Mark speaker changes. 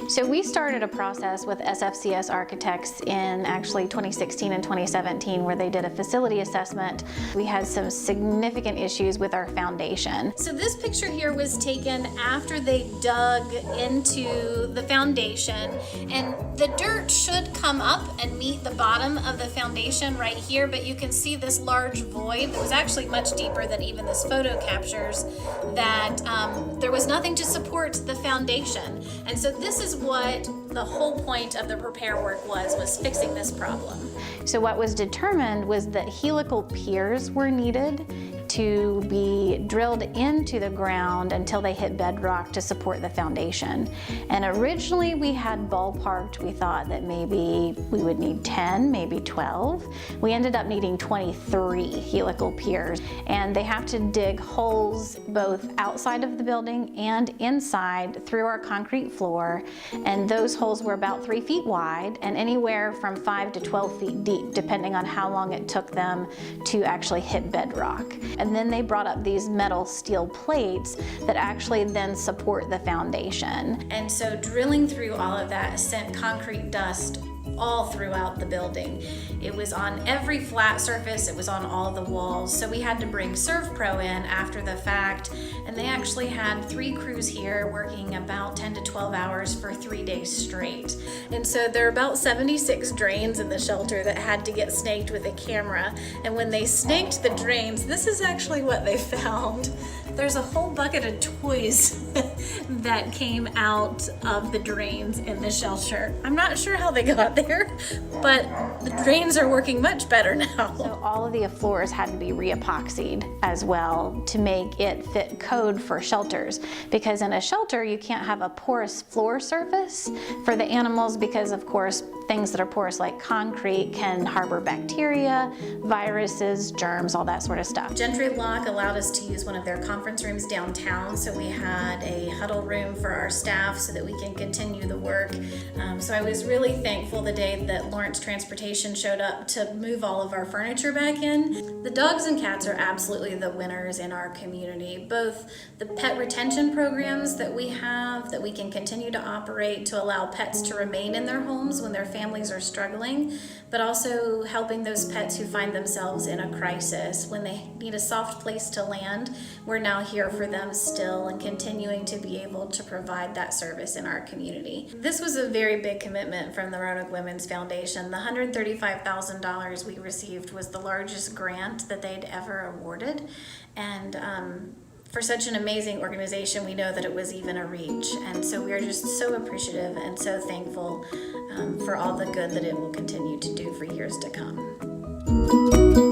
Speaker 1: So we started a process with SFCS architects in actually 2016 and 2017 where they did a facility assessment. We had some significant issues with our foundation.
Speaker 2: So this picture here was taken after they dug into the foundation, and the dirt should come up and meet the bottom of the foundation right here, but you can see this large void that was actually much deeper than even this photo captures, that there was nothing to support the foundation. And so this is what the whole point of the repair work was fixing this problem.
Speaker 1: So what was determined was that helical piers were needed to be drilled into the ground until they hit bedrock to support the foundation. And originally we had ballparked, we thought that maybe we would need 10, maybe 12. We ended up needing 23 helical piers, and they have to dig holes both outside of the building and inside through our concrete floor. And those holes were about 3 feet wide and anywhere from 5 to 12 feet deep, depending on how long it took them to actually hit bedrock. And then they brought up these metal steel plates that actually then support the foundation.
Speaker 2: And so drilling through all of that sent concrete dust all throughout the building. It was on every flat surface, it was on all the walls. So we had to bring ServPro in after the fact, and they actually had 3 crews here working about 10 to 12 hours for 3 days straight. And so there are about 76 drains in the shelter that had to get snaked with a camera. And when they snaked the drains, this is actually what they found. There's a whole bucket of toys that came out of the drains in the shelter. I'm not sure how they got there, but the drains are working much better now.
Speaker 1: So all of the floors had to be re-epoxied as well to make it fit code for shelters, because in a shelter you can't have a porous floor surface for the animals, because of course things that are porous like concrete can harbor bacteria, viruses, germs, all that sort of stuff.
Speaker 2: Gentry Lock allowed us to use one of their conference rooms downtown, so we had a huddle room for our staff so that we can continue the work. So I was really thankful the day that Lawrence Transportation showed up to move all of our furniture back in. The dogs and cats are absolutely the winners in our community. Both the pet retention programs that we have that we can continue to operate to allow pets to remain in their homes when their families are struggling, but also helping those pets who find themselves in a crisis when they need a soft place to land. We're now here for them still and continuing to be able to provide that service in our community. This was a very big commitment from the Roanoke Women's Foundation. The $135,000 we received was the largest grant that they'd ever awarded, and for such an amazing organization, we know that it was even a reach. And so we are just so appreciative and so thankful for all the good that it will continue to do for years to come.